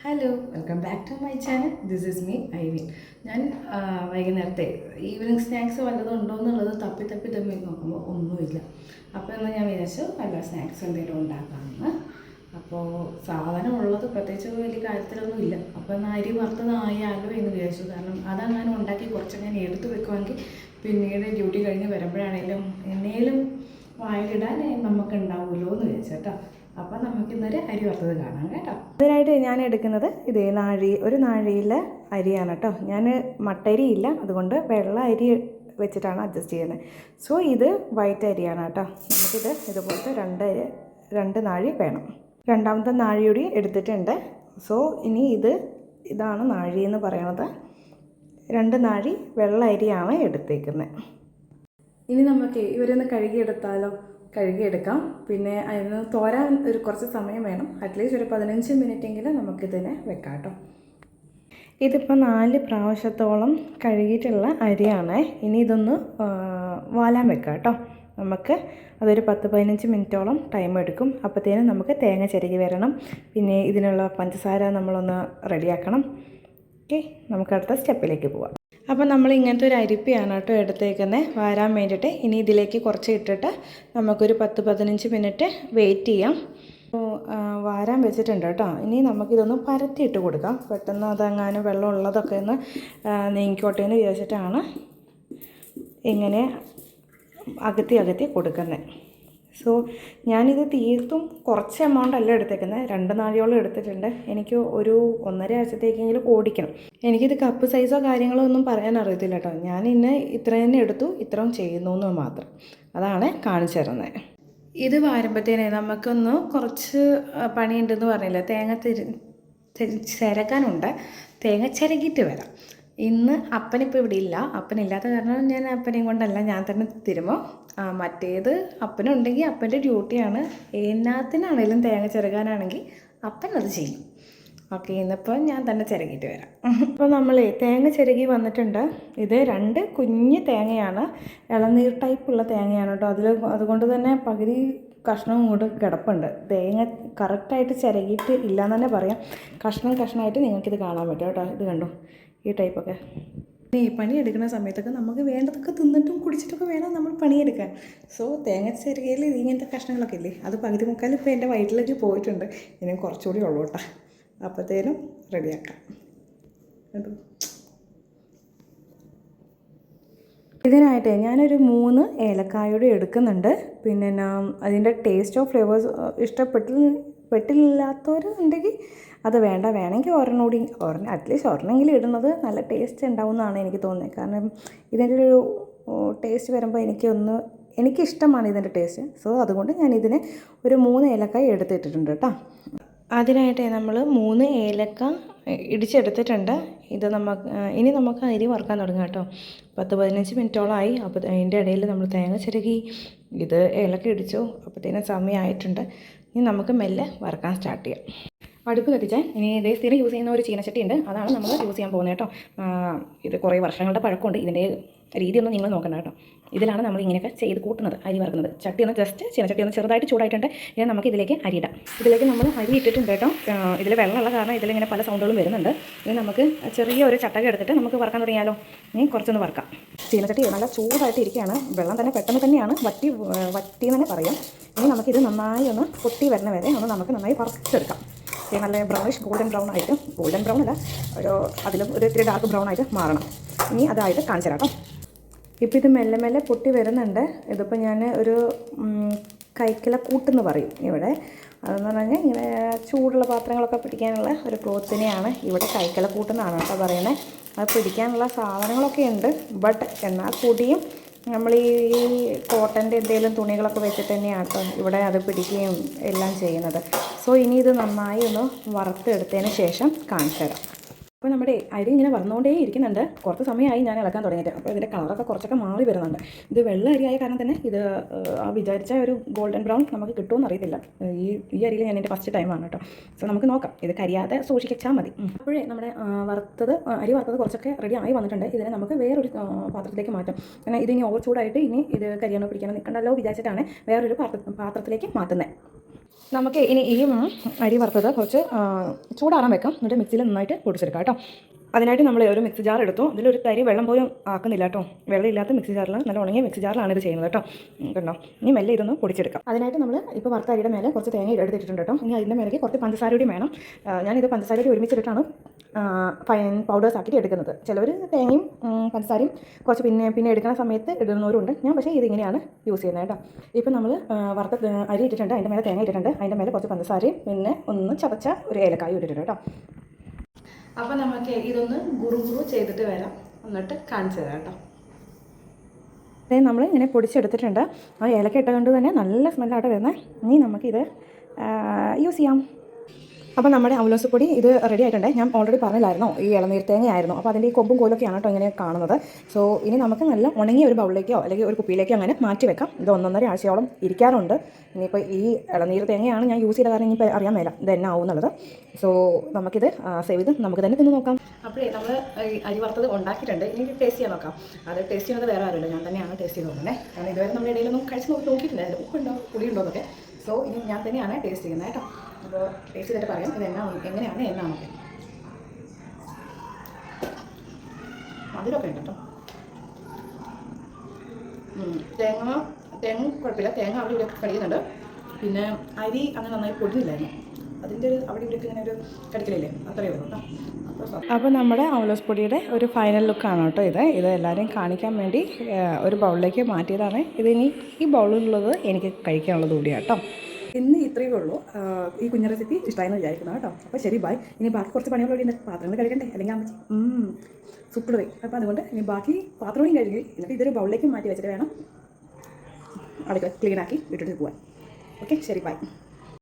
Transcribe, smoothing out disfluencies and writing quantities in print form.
Hello, welcome back to my channel. This is me Ivin. ഞാൻ വൈകുന്നേരത്തെ evening snacks വല്ലതും ഉണ്ടോ എന്നുള്ളത് തപ്പി നോക്കുമ്പോൾ ഒന്നുമില്ല. അപ്പോൾ എന്നാൽ ഞാൻ വിചാരിച്ചു വല്ല സ്നാക്സ് എന്തെങ്കിലും ഉണ്ടാക്കാമെന്ന്. അപ്പോൾ സാധനം ഉള്ളത് പ്രത്യേകിച്ച് വലിയ കാര്യത്തിലൊന്നും ഇല്ല. അപ്പോൾ എന്നാൽ അരി വറുത്തതായാലോ എന്ന് വിചാരിച്ചു. കാരണം അതങ്ങനെ ഉണ്ടാക്കി കുറച്ചങ്ങനെ എടുത്ത് വെക്കുമെങ്കിൽ പിന്നീട് ഡ്യൂട്ടി കഴിഞ്ഞ് വരുമ്പോഴാണെങ്കിലും എന്നേലും വായിലിടാൻ നമുക്ക് ഉണ്ടാവുമല്ലോ എന്ന് വിചാരിച്ചു കേട്ടോ. അപ്പോൾ നമുക്കിന്നൊരു അരി വറുത്തത് കാണാം കേട്ടോ. അതിനായിട്ട് ഞാൻ എടുക്കുന്നത് ഇതേ ഒരു നാഴിയിൽ അരിയാണ് കേട്ടോ. ഞാൻ മട്ടരി ഇല്ല, അതുകൊണ്ട് വെള്ള അരി വെച്ചിട്ടാണ് അഡ്ജസ്റ്റ് ചെയ്യുന്നത്. സോ ഇത് വൈറ്റ് അരിയാണ് കേട്ടോ. നമുക്കിത് ഇതുപോലത്തെ രണ്ട് നാഴി വേണം. രണ്ടാമത്തെ നാഴിയൂടി എടുത്തിട്ടുണ്ട്. സോ ഇനി ഇതാണ് നാഴി എന്ന് പറയണത്. 2 നാഴി വെള്ള അരിയാണ് എടുത്തേക്കുന്നത്. ഇനി നമുക്ക് ഇവരൊന്ന് കഴുകിയെടുക്കാം. പിന്നെ അതിന് തോരാൻ കുറച്ച് സമയം വേണം. അറ്റ്ലീസ്റ്റ് ഒരു 15 മിനിറ്റെങ്കിലും നമുക്കിതിനെ വെക്കാം കേട്ടോ. ഇതിപ്പോൾ 4 പ്രാവശ്യത്തോളം കഴുകിയിട്ടുള്ള അരിയാണ്. ഇനി ഇതൊന്ന് വാലാൻ വെക്കാം കേട്ടോ. നമുക്ക് അതൊരു 10-15 മിനിറ്റോളം ടൈം എടുക്കും. അപ്പോഴത്തേനും നമുക്ക് തേങ്ങ ചിരകി വരണം. പിന്നെ ഇതിനുള്ള പഞ്ചസാര നമ്മളൊന്ന് റെഡിയാക്കണം. ഓക്കെ, നമുക്ക് അടുത്ത സ്റ്റെപ്പിലേക്ക് പോവാം. അപ്പോൾ നമ്മൾ ഇങ്ങനത്തെ ഒരു അരിപ്പയാണ് കേട്ടോ എടുത്തേക്കുന്നത് വാരാൻ വേണ്ടിയിട്ട്. ഇനി ഇതിലേക്ക് കുറച്ച് ഇട്ടിട്ട് നമുക്കൊരു 10-15 മിനിറ്റ് വെയിറ്റ് ചെയ്യാം. അപ്പോൾ വാരാൻ വെച്ചിട്ടുണ്ട് കേട്ടോ. ഇനി നമുക്കിതൊന്ന് പരത്തിയിട്ട് കൊടുക്കാം. പെട്ടെന്ന് അതങ്ങാനും വെള്ളം ഉള്ളതൊക്കെ ഒന്ന് നീങ്ങിക്കോട്ടെ എന്ന് വിചാരിച്ചിട്ടാണ് ഇങ്ങനെ അകത്തി കൊടുക്കുന്നത്. സോ ഞാനിത് തീർത്തും കുറച്ച് എമൗണ്ട് അല്ല എടുത്തേക്കുന്നത്. 2 നാഴിയോളം എടുത്തിട്ടുണ്ട്. എനിക്ക് ഒരു 1.5 ആഴ്ചത്തേക്കെങ്കിലും ഓടിക്കണം. എനിക്കിത് കപ്പ് സൈസോ കാര്യങ്ങളോ ഒന്നും പറയാൻ അറിയത്തില്ല കേട്ടോ. ഞാൻ ഇന്ന് ഇത്ര തന്നെ എടുത്തു, ഇത്രയും ചെയ്യുന്നു എന്ന് മാത്രം. അതാണ് കാണിച്ചു തരുന്നത്. ഇത് വാരുമ്പോഴത്തേനെ നമുക്കൊന്ന് കുറച്ച് പണിയുണ്ടെന്ന് പറഞ്ഞില്ല. തേങ്ങ ചിരകാനുണ്ട്. തേങ്ങ ചിരകിയിട്ട് വരാം. ഇന്ന് അപ്പനിപ്പോൾ ഇവിടെ ഇല്ല. അപ്പനില്ലാത്ത കാരണം ഞാൻ അപ്പനെയും കൊണ്ടല്ല, ഞാൻ തന്നെ തിരുമോ. മറ്റേത് അപ്പനുണ്ടെങ്കിൽ അപ്പൻ്റെ ഡ്യൂട്ടിയാണ്. എന്നാത്തിനാണേലും തേങ്ങ ചിരകാനാണെങ്കിൽ അപ്പൻ അത് ചെയ്യും. ഓക്കെ, ഇന്നിപ്പോൾ ഞാൻ തന്നെ ചിരകിയിട്ട് വരാം. അപ്പോൾ നമ്മളെ തേങ്ങ ചിരകി വന്നിട്ടുണ്ട്. ഇത് 2 കുഞ്ഞ് തേങ്ങയാണ്. ഇളനീർ ടൈപ്പുള്ള തേങ്ങയാണ് കേട്ടോ. അതുകൊണ്ട് തന്നെ പകുതി കഷ്ണവും കൂടെ കിടപ്പുണ്ട്. തേങ്ങ കറക്റ്റായിട്ട് ചിരകിയിട്ട് ഇല്ലയെന്ന് തന്നെ പറയാം. കഷ്ണമായിട്ട് നിങ്ങൾക്കിത് കാണാൻ പറ്റും കേട്ടോ. ഇത് കണ്ടോ, ഈ ടൈപ്പൊക്കെ. ഈ പണിയെടുക്കുന്ന സമയത്തൊക്കെ നമുക്ക് വേണ്ടതൊക്കെ തിന്നിട്ടും കുടിച്ചിട്ടൊക്കെ വേണം നമ്മൾ പണിയെടുക്കാൻ. സോ തേങ്ങ ചിരകയിൽ ഇങ്ങനത്തെ കഷ്ണങ്ങളൊക്കെ ഇല്ലേ, അത് പകുതി മുക്കാലും ഇപ്പോൾ എൻ്റെ വയറ്റിലേക്ക് പോയിട്ടുണ്ട്. ഇനി കുറച്ചുകൂടി ഉള്ളൂ കേട്ടോ. അപ്പോഴത്തേനും റെഡിയാക്കാം. ഇതിനായിട്ട് ഞാനൊരു 3 ഏലക്കായോടെ എടുക്കുന്നുണ്ട്. പിന്നെ അതിൻ്റെ ടേസ്റ്റ് ഓഫ് ഫ്ലേവേഴ്സ് ഇഷ്ടപ്പെട്ടില്ലാത്തവരുണ്ടെങ്കിൽ അത് വേണമെങ്കിൽ അറ്റ്ലീസ്റ്റ് ഒരെണ്ണമെങ്കിലും ഇടുന്നത് നല്ല ടേസ്റ്റ് ഉണ്ടാവുമെന്നാണ് എനിക്ക് തോന്നുന്നത്. കാരണം ഇതിൻ്റെ ഒരു ടേസ്റ്റ് വരുമ്പോൾ എനിക്കിഷ്ടമാണ് ഇതിൻ്റെ ടേസ്റ്റ്. സോ അതുകൊണ്ട് ഞാനിതിനെ ഒരു 3 ഏലക്കായ എടുത്തിട്ടുണ്ട് കേട്ടോ. അതിനായിട്ട് നമ്മൾ 3 ഏലക്ക ഇടിച്ചെടുത്തിട്ടുണ്ട്. ഇനി നമുക്ക് അരി വറുക്കാൻ തുടങ്ങാം കേട്ടോ. 10-15 മിനിറ്റോളമായി. അപ്പോൾ അതിൻ്റെ ഇടയിൽ നമ്മൾ തേങ്ങ ചിരകി ഇത് ഏലക്ക ഇടിച്ചു. അപ്പോഴത്തേനും സമയമായിട്ടുണ്ട്. ഇനി നമുക്ക് മെല്ലെ വറുക്കാൻ സ്റ്റാർട്ട് ചെയ്യാം. അടുപ്പ് കത്തിച്ചാൽ ഇനി ഇതേ സ്ഥിരം യൂസ് ചെയ്യുന്ന ഒരു ചീനച്ചട്ടി ഉണ്ട്. അതാണ് നമ്മൾ യൂസ് ചെയ്യാൻ പോകുന്നത് കേട്ടോ. ഇത് കുറേ വർഷങ്ങളുടെ പഴക്കമുണ്ട്. ഇതിൻ്റെ രീതിയൊന്നും നിങ്ങൾ നോക്കണ്ട കേട്ടോ. ഇതിലാണ് നമ്മൾ ഇങ്ങനെയൊക്കെ ചെയ്ത് കൂട്ടുന്നത്, അരി വറുക്കുന്നത്. ചീനച്ചട്ടി ഒന്ന് ചെറുതായിട്ട് ചൂടായിട്ടുണ്ട്. ഇനി നമുക്ക് ഇതിലേക്ക് അരിയിടാം. ഇതിലേക്ക് നമ്മൾ അരി ഇട്ടിട്ടുണ്ട് കേട്ടോ. ഇതിൽ വെള്ളമുള്ള കാരണം ഇതിലിങ്ങനെ പല സൗണ്ടുകളും വരുന്നുണ്ട്. ഇനി നമുക്ക് ചെറിയൊരു ചട്ടക എടുത്തിട്ട് നമുക്ക് വറുക്കാൻ തുടങ്ങിയാലോ. ഇനി കുറച്ചൊന്ന് വറുക്കാം. ചീനച്ചട്ടി നല്ല ചൂടായിട്ട് ഇരിക്കുകയാണ്. വെള്ളം തന്നെ പെട്ടെന്ന് തന്നെയാണ് വറ്റി എന്ന് തന്നെ പറയാം. ഇനി നമുക്കിത് നന്നായി ഒന്ന് പൊട്ടി വരുന്ന വരെ നമുക്ക് നന്നായി വറുത്തെടുക്കാം. നല്ല ബ്രൗണിഷ് ഗോൾഡൻ ബ്രൗൺ അല്ല, ഒരു ഇത്തിരി ഡാർക്ക് ബ്രൗൺ ആയിട്ട് മാറണം. ഇനി അതായിട്ട് കാണിച്ചു തരാം കേട്ടോ. ഇപ്പോൾ ഇത് മെല്ലെ പൊട്ടി വരുന്നുണ്ട്. ഇതിപ്പോൾ ഞാൻ ഒരു കൈക്കില കൂട്ടെന്ന് പറയും ഇവിടെ. അതെന്ന് പറഞ്ഞാൽ ഇങ്ങനെ ചൂടുള്ള പാത്രങ്ങളൊക്കെ പിടിക്കാനുള്ള ഒരു ക്ലോത്തിനെയാണ് ഇവിടെ കൈക്കില കൂട്ടെന്നാണ് കേട്ടോ പറയുന്നത്. അത് പിടിക്കാനുള്ള സാധനങ്ങളൊക്കെ ഉണ്ട്. ബട്ട് എന്നാൽ കൂടിയും നമ്മൾ ഈ കോട്ടൻ്റെ എന്തെങ്കിലും തുണികളൊക്കെ വെച്ചിട്ട് തന്നെയാണ് കേട്ടോ ഇവിടെ അത് പിടിക്കുകയും എല്ലാം ചെയ്യുന്നത്. സോ ഇനി ഇത് നന്നായി ഒന്ന് വറുത്തെടുത്തതിന് ശേഷം കാണിച്ചു തരാം. അപ്പോൾ നമ്മുടെ അരി ഇങ്ങനെ വന്നുകൊണ്ടേ ഇരിക്കുന്നുണ്ട്. കുറച്ച് സമയമായി ഞാൻ ഇളക്കാൻ തുടങ്ങിയിട്ട്. അപ്പോൾ ഇതിൻ്റെ കളറൊക്കെ കുറച്ചൊക്കെ മാറി വരുന്നുണ്ട്. ഇത് വെള്ള അരിയായ കാരണം തന്നെ ഇത് വിചാരിച്ച ഒരു ഗോൾഡൻ ബ്രൗൺ നമുക്ക് കിട്ടുമെന്ന് അറിയത്തില്ല. ഈ അരിയിൽ ഞാൻ എൻ്റെ ഫസ്റ്റ് ടൈമാണ് കേട്ടോ. സോ നമുക്ക് നോക്കാം. ഇത് കരിയാതെ സൂക്ഷിച്ചാൽ മതി. അപ്പോഴേ നമ്മുടെ അരി വറുത്തത് കുറച്ചൊക്കെ റെഡി ആയി വന്നിട്ടുണ്ട്. ഇതിനെ നമുക്ക് വേറൊരു പാത്രത്തിലേക്ക് മാറ്റാം. കാരണം ഇതിനി ഓവർ ചൂടായിട്ട് ഇനി ഇത് കരിയാനോ പിടിക്കാനോ നിൽക്കണ്ടല്ലോ വിചാരിച്ചിട്ടാണ് വേറൊരു പാത്രത്തിലേക്ക് മാറ്റുന്നത്. നമുക്ക് ഇനി ഈ അരി വറുത്തത് കുറച്ച് ചൂടാറാൻ വെക്കാം, എന്നിട്ട് മിക്സിയിൽ നന്നായിട്ട് പൊടിച്ചെടുക്കാം കേട്ടോ. അതിനായിട്ട് നമ്മൾ ഒരു മിക്സി ജാർ എടുത്തു. ഇതിലൊരു തരി വെള്ളം പോലും ആക്കുന്നില്ല കേട്ടോ. വെള്ളമില്ലാത്ത മിക്സി ജാറിൽ, നല്ല ഉണങ്ങിയ മിക്സി ജാറിലാണ് ഇത് ചെയ്യുന്നത് കേട്ടോ. കണ്ടോ, ഇനി മെല്ലെ ഇതൊന്ന് പൊടിച്ചെടുക്കാം. അതിനായിട്ട് നമ്മൾ ഇപ്പോൾ വറുത്ത അരിയുടെ മേലെ കുറച്ച് തേങ്ങ എടുത്തിട്ടുണ്ട് കേട്ടോ. ഇനി അതിൻ്റെ മേലേക്ക് കുറച്ച് പഞ്ചസാര കൂടി വേണം. ഞാനിത് പഞ്ചസാര കൂടി ഒരുമിച്ചിട്ടാണ് ഫൈൻ പൗഡേഴ്സ് ആക്കിയിട്ട് എടുക്കുന്നത്. ചിലവർ തേങ്ങയും പഞ്ചസാരയും കുറച്ച് പിന്നെ എടുക്കുന്ന സമയത്ത് ഇടുന്നവരുണ്ട്. ഞാൻ പക്ഷേ ഇതിങ്ങനെയാണ് യൂസ് ചെയ്യുന്നത് കേട്ടോ. ഇപ്പം നമ്മൾ വറുത്ത അരി ഇട്ടിട്ടുണ്ട്, അതിൻ്റെ മേലെ തേങ്ങ ഇട്ടിട്ടുണ്ട്, അതിൻ്റെ മേലെ കുറച്ച് പഞ്ചസാരയും പിന്നെ ഒന്ന് ചതച്ച ഒരു ഏലക്കായും ഇട്ടിട്ടുണ്ട് കേട്ടോ. അപ്പോൾ നമുക്ക് ഇതൊന്ന് ഗുറു ചെയ്തിട്ട് വരാം, എന്നിട്ട് കാണിച്ചു തരാം കേട്ടോ. നമ്മൾ ഇങ്ങനെ പൊടിച്ചെടുത്തിട്ടുണ്ട്. ആ ഏലക്ക ഇട്ടുകൊണ്ട് തന്നെ നല്ല സ്മെല്ലായിട്ട് വരുന്നത്. ഇനി നമുക്കിത് യൂസ് ചെയ്യാം. അപ്പോൾ നമ്മുടെ അവലോസ് പൊടി ഇത് റെഡി ആയിട്ടുണ്ട്. ഞാൻ ഓൾറെഡി പറഞ്ഞില്ലായിരുന്നു ഈ ഇളനീർ തേങ്ങയായിരുന്നു. അപ്പോൾ അതിൻ്റെ ഈ കൊമ്പും കോലൊക്കെയാണ് കേട്ടോ ഇങ്ങനെ കാണുന്നത്. സോ ഇനി നമുക്ക് നല്ല ഉണങ്ങിയ ഒരു ബൗളിലേക്കോ അല്ലെങ്കിൽ ഒരു കുപ്പിയിലേക്കോ അങ്ങനെ മാറ്റി വെക്കാം. ഇത് 1.5 ആഴ്ചയോളം ഇരിക്കാറുണ്ട്. ഇനിയിപ്പോൾ ഈ ഇളനീർ തേങ്ങയാണ് ഞാൻ യൂസ് ചെയ്ത കാരണം ഇനിയിപ്പോൾ അറിയാൻ മേല ഇത് എന്നാ ആവും എന്നുള്ളത്. സോ നമുക്കിത് സേവ് ചെയ്ത് നമുക്ക് തന്നെ തിന്ന് നോക്കാം. അപ്പോഴേ നമ്മൾ അരി വറുത്തത് ഉണ്ടാക്കിയിട്ടുണ്ട്. എനിക്ക് ടേസ്റ്റ് ചെയ്യാൻ നോക്കാം. അത് ടേസ്റ്റ് ചെയ്യുന്നത് വേറെ ആരുമില്ല, ഞാൻ തന്നെയാണ് ടേസ്റ്റ് ചെയ്ത് നോക്കുന്നത്. കാരണം ഇതുവരെ നമ്മുടെ ഇടയിലൊന്നും കഴിച്ച് നോക്കിയിട്ടുണ്ടായിരുന്നു ഉപ്പുണ്ടോ പുളിയുണ്ടോ എന്നൊക്കെ. സോ ഇനി ഞാൻ തന്നെയാണ് ടേസ്റ്റ് ചെയ്യുന്നത് കേട്ടോ. അപ്പോൾ ടേസ്റ്റ് ചെയ്തിട്ട് പറയാം ഇത് എങ്ങനെയാണ് എന്നാണൊക്കെ. മധുരമൊക്കെ ഉണ്ട് കേട്ടോ. തേങ്ങ കുഴപ്പമില്ല, തേങ്ങ അവിടെ ഇവിടെ കടിക്കുന്നുണ്ട്. പിന്നെ അരി അങ്ങനെ നന്നായി പൊടിഞ്ഞില്ലായിരുന്നു, അതിൻ്റെ ഒരു അവിടെ ഇവിടെയൊക്കെ ഇങ്ങനെ ഒരു കടിക്കലില്ലേ, അത്രയേ ഉള്ളൂ കേട്ടോ. അപ്പോൾ നമ്മുടെ അവലോസ് പൊടിയുടെ ഒരു ഫൈനൽ ലുക്കാണ് കേട്ടോ ഇത് എല്ലാവരെയും കാണിക്കാൻ വേണ്ടി ഒരു ബൗളിലേക്ക് മാറ്റിയതാണ്. ഇതിനി ഈ ബൗളിലുള്ളത് എനിക്ക് കഴിക്കാനുള്ളത് കൂടിയാണ് കേട്ടോ. ഇന്ന് ഇത്രയേ ഉള്ളൂ. ഈ കുഞ്ഞു റെസിപ്പി ഇഷ്ടമായെന്ന് വിചാരിക്കുന്നു കേട്ടോ. അപ്പോൾ ശരി, ബൈ. ഇനി ബാക്കി കുറച്ച് പണികളോടെ ഉണ്ട്, പാത്രങ്ങൾ കഴുകണ്ടേ, അല്ലെങ്കിൽ സൂപ്പർ വരും. അപ്പോൾ അതുകൊണ്ട് ഇനി ബാക്കി പാത്രങ്ങളും കഴുകി എന്നിട്ട് ഇതൊരു ബൗളിലേക്ക് മാറ്റി വെച്ചിട്ട് വേണം അടുക്കള ക്ലീനാക്കി വിട്ടിട്ട് പോകാൻ. ഓക്കെ, ശരി, ബൈ.